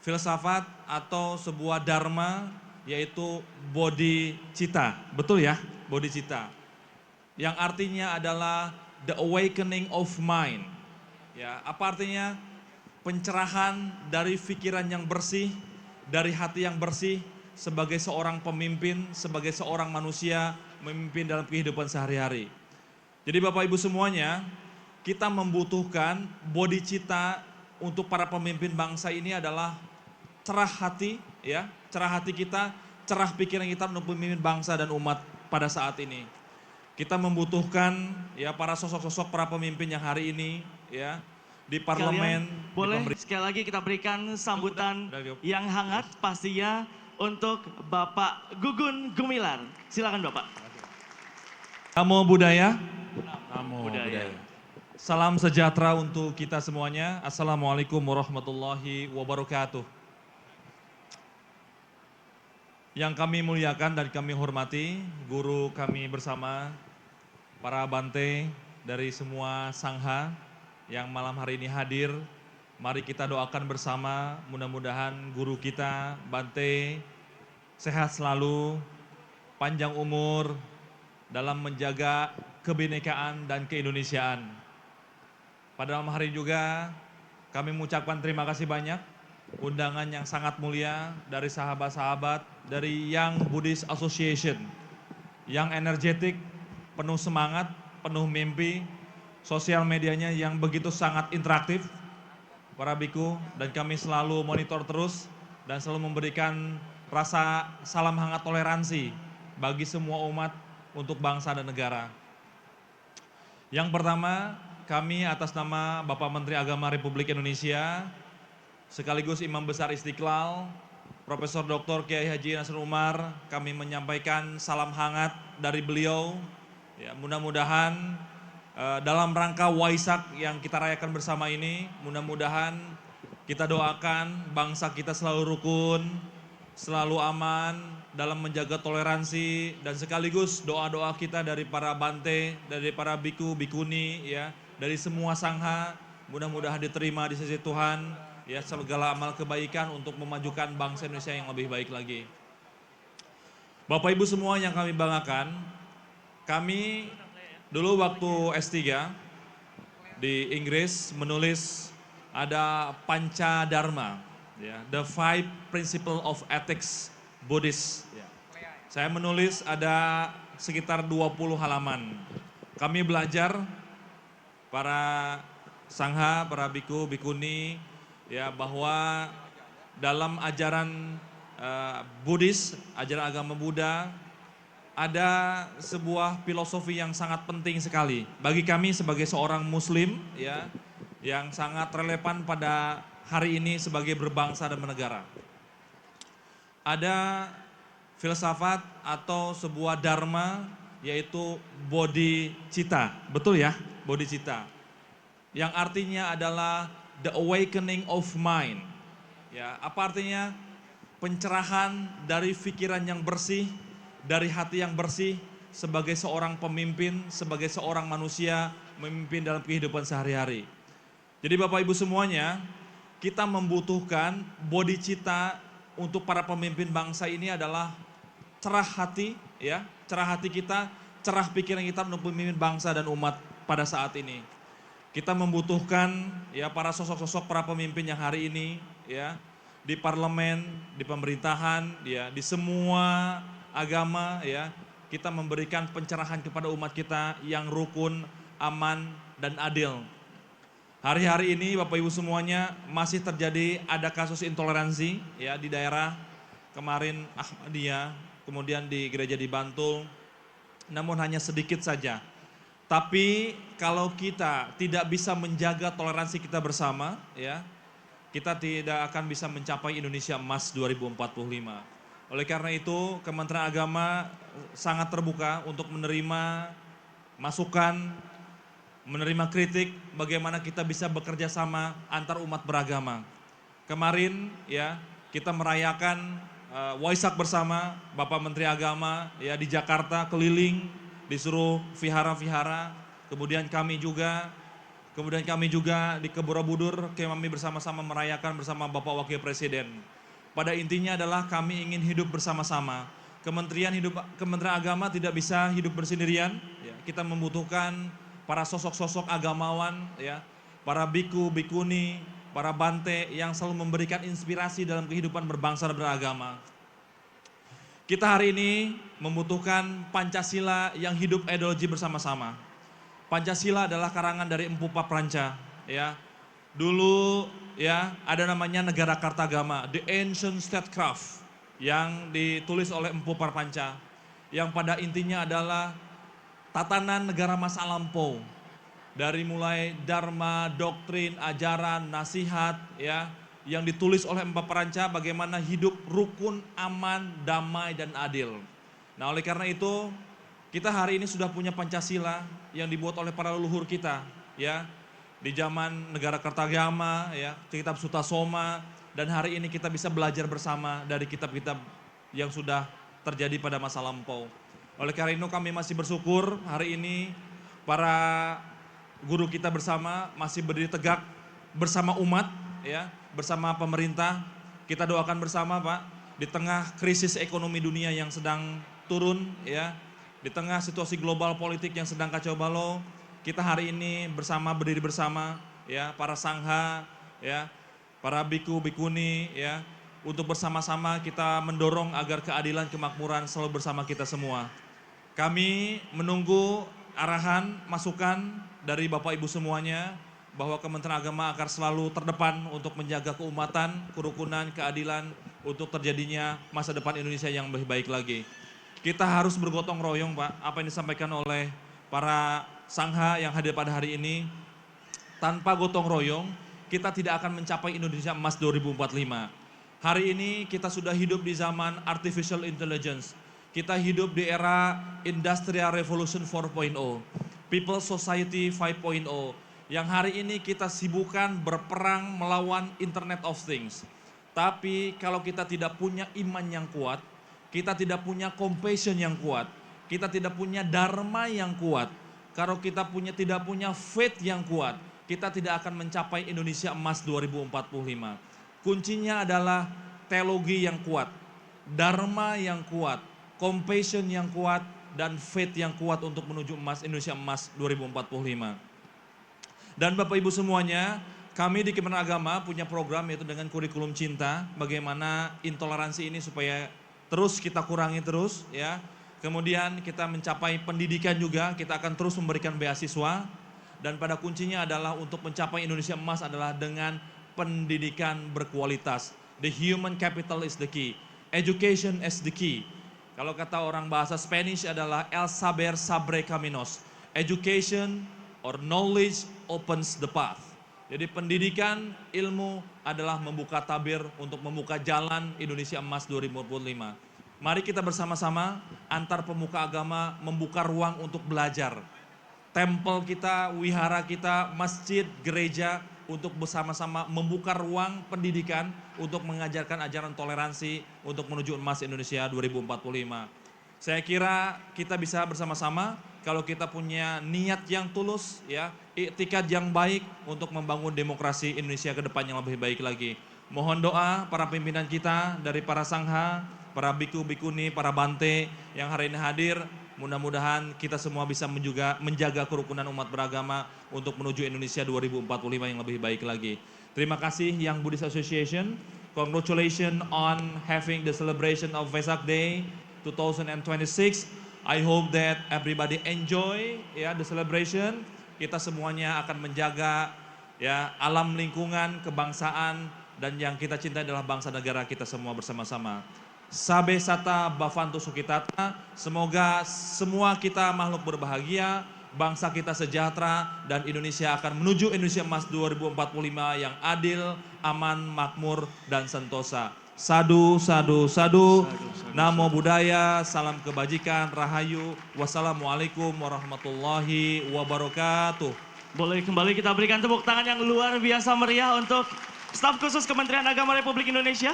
filsafat atau sebuah dharma yaitu bodhicitta. Betul ya? Bodhicitta. Yang artinya adalah the awakening of mind. Ya, apa artinya? Pencerahan dari pikiran yang bersih, dari hati yang bersih sebagai seorang pemimpin, sebagai seorang manusia memimpin dalam kehidupan sehari-hari. Jadi Bapak Ibu semuanya, kita membutuhkan bodhicitta untuk para pemimpin bangsa ini adalah cerah hati, ya, cerah hati kita, cerah pikiran kita untuk memimpin bangsa dan umat pada saat ini. Kita membutuhkan ya para sosok-sosok para pemimpin yang hari ini ya di parlemen, boleh sekali lagi kita berikan sambutan yang hangat pastinya untuk Bapak Gugun Gumilar. Silakan Bapak. Namo Buddhaya. Namo Buddhaya. Salam sejahtera untuk kita semuanya. Assalamualaikum warahmatullahi wabarakatuh. Yang kami muliakan dan kami hormati, guru kami bersama, para bante dari semua sangha yang malam hari ini hadir. Mari kita doakan bersama, mudah-mudahan guru kita, bante, sehat selalu, panjang umur, dalam menjaga kebinekaan dan keindonesiaan. Pada malam hari juga kami mengucapkan terima kasih banyak undangan yang sangat mulia dari sahabat-sahabat dari Young Buddhist Association yang energetik, penuh semangat, penuh mimpi, sosial medianya yang begitu sangat interaktif, para biku, dan kami selalu monitor terus dan selalu memberikan rasa salam hangat toleransi bagi semua umat untuk bangsa dan negara. Yang pertama, kami atas nama Bapak Menteri Agama Republik Indonesia, sekaligus Imam Besar Istiqlal, Profesor Dr. Kiai Haji Nasrul Umar, kami menyampaikan salam hangat dari beliau. Ya, mudah-mudahan dalam rangka Waisak yang kita rayakan bersama ini, mudah-mudahan kita doakan bangsa kita selalu rukun, selalu aman dalam menjaga toleransi, dan sekaligus doa-doa kita dari para bante, dari para biku, bikuni, ya, dari semua sangha, mudah-mudahan diterima di sisi Tuhan. Ya, segala amal kebaikan untuk memajukan bangsa Indonesia yang lebih baik lagi. Bapak Ibu semua yang kami banggakan, kami dulu waktu S3 di Inggris menulis ada Panca Dharma, ya, The Five Principles of Ethics Buddhist. Ya. Saya menulis ada sekitar 20 halaman. Kami belajar para sangha, para biku, bikuni, ya, bahwa dalam ajaran Buddhis, ajaran agama Buddha, ada sebuah filosofi yang sangat penting sekali bagi kami sebagai seorang Muslim, ya, yang sangat relevan pada hari ini sebagai berbangsa dan bernegara. Ada filsafat atau sebuah dharma yaitu bodhicitta, betul ya, bodhicitta, yang artinya adalah the awakening of mind. Ya, apa artinya? Pencerahan dari pikiran yang bersih, dari hati yang bersih sebagai seorang pemimpin, sebagai seorang manusia memimpin dalam kehidupan sehari-hari. Jadi Bapak Ibu semuanya, kita membutuhkan bodhicitta untuk para pemimpin bangsa ini adalah cerah hati, ya, cerah hati kita, cerah pikiran kita untuk memimpin bangsa dan umat pada saat ini. Kita membutuhkan ya para sosok-sosok para pemimpin yang hari ini ya di parlemen, di pemerintahan, ya di semua agama, ya kita memberikan pencerahan kepada umat kita yang rukun, aman dan adil. Hari-hari ini Bapak Ibu semuanya masih terjadi ada kasus intoleransi ya di daerah kemarin Ahmadiyah, kemudian di gereja di Bantul, namun hanya sedikit saja. Tapi kalau kita tidak bisa menjaga toleransi kita bersama, ya, kita tidak akan bisa mencapai Indonesia Emas 2045. Oleh karena itu, Kementerian Agama sangat terbuka untuk menerima masukan, menerima kritik, bagaimana kita bisa bekerja sama antar umat beragama. Kemarin, ya, kita merayakan Waisak bersama Bapak Menteri Agama, ya, di Jakarta keliling. Disuruh vihara-vihara, kemudian kami juga Kemudian kami juga di Borobudur, kami bersama-sama merayakan bersama Bapak Wakil Presiden. Pada intinya adalah kami ingin hidup bersama-sama. Kementerian Agama tidak bisa hidup bersendirian. Ya, kita membutuhkan para sosok-sosok agamawan, ya, para biku, bikuni, para bante yang selalu memberikan inspirasi dalam kehidupan berbangsa dan beragama. Kita hari ini membutuhkan Pancasila yang hidup ideologi bersama-sama. Pancasila adalah karangan dari Empu Papranca, ya. Dulu ya ada namanya negara Kartagama, The Ancient Statecraft, yang ditulis oleh Empu Papranca, yang pada intinya adalah tatanan negara masa lampau. Dari mulai dharma, doktrin, ajaran, nasihat, ya, yang ditulis oleh Empu Papranca bagaimana hidup rukun, aman, damai, dan adil. Nah, oleh karena itu kita hari ini sudah punya Pancasila yang dibuat oleh para leluhur kita, ya. Di zaman negara Kartagama, ya, kitab Sutasoma, dan hari ini kita bisa belajar bersama dari kitab-kitab yang sudah terjadi pada masa lampau. Oleh karena itu kami masih bersyukur hari ini para guru kita bersama masih berdiri tegak bersama umat, ya, bersama pemerintah. Kita doakan bersama, Pak, di tengah krisis ekonomi dunia yang sedang turun, ya. Di tengah situasi global politik yang sedang kacau balau, kita hari ini berdiri bersama, ya, para sangha, ya, para biku, bikuni, ya, untuk bersama-sama kita mendorong agar keadilan, kemakmuran selalu bersama kita semua. Kami menunggu arahan, masukan dari Bapak Ibu semuanya, bahwa Kementerian Agama akan selalu terdepan untuk menjaga keumatan, kerukunan, keadilan, untuk terjadinya masa depan Indonesia yang lebih baik lagi. Kita harus bergotong royong, Pak, apa yang disampaikan oleh para sangha yang hadir pada hari ini. Tanpa gotong royong, kita tidak akan mencapai Indonesia Emas 2045. Hari ini kita sudah hidup di zaman artificial intelligence. Kita hidup di era Industrial Revolution 4.0, People Society 5.0, yang hari ini kita sibukkan berperang melawan Internet of Things. Tapi kalau kita tidak punya iman yang kuat, kita tidak punya compassion yang kuat, kita tidak punya dharma yang kuat, kalau kita tidak punya faith yang kuat, kita tidak akan mencapai Indonesia Emas 2045. Kuncinya adalah teologi yang kuat, dharma yang kuat, compassion yang kuat, dan faith yang kuat untuk menuju Indonesia Emas 2045. Dan Bapak Ibu semuanya, kami di Kementerian Agama punya program yaitu dengan kurikulum cinta, bagaimana intoleransi ini supaya terus kita kurangi terus, ya. Kemudian kita mencapai pendidikan juga, kita akan terus memberikan beasiswa. Dan pada kuncinya adalah untuk mencapai Indonesia Emas adalah dengan pendidikan berkualitas. The human capital is the key. Education is the key. Kalau kata orang bahasa Spanish adalah el saber sabre caminos. Education or knowledge opens the path. Jadi pendidikan, ilmu adalah membuka tabir untuk membuka jalan Indonesia Emas 2045. Mari kita bersama-sama antar pemuka agama membuka ruang untuk belajar. Tempel kita, wihara kita, masjid, gereja untuk bersama-sama membuka ruang pendidikan untuk mengajarkan ajaran toleransi untuk menuju Emas Indonesia 2045. Saya kira kita bisa bersama-sama kalau kita punya niat yang tulus, ya, iktikad yang baik untuk membangun demokrasi Indonesia ke depan yang lebih baik lagi. Mohon doa para pimpinan kita dari para sangha, para biku, bikuni, para bante yang hari ini hadir. Mudah-mudahan kita semua bisa menjaga kerukunan umat beragama untuk menuju Indonesia 2045 yang lebih baik lagi. Terima kasih Young Buddhist Association. Congratulations on having the celebration of Vesak Day 2026. I hope that everybody enjoy, ya, the celebration. Kita semuanya akan menjaga, ya, alam lingkungan, kebangsaan, dan yang kita cintai adalah bangsa negara kita semua bersama-sama. Sabe sata bavantu sukitata, semoga semua kita makhluk berbahagia, bangsa kita sejahtera, dan Indonesia akan menuju Indonesia Emas 2045 yang adil, aman, makmur, dan sentosa. Sadu, sadu, sadu, namo buddhaya, salam kebajikan, rahayu, wassalamualaikum warahmatullahi wabarakatuh. Boleh kembali kita berikan tepuk tangan yang luar biasa meriah untuk staf khusus Kementerian Agama Republik Indonesia.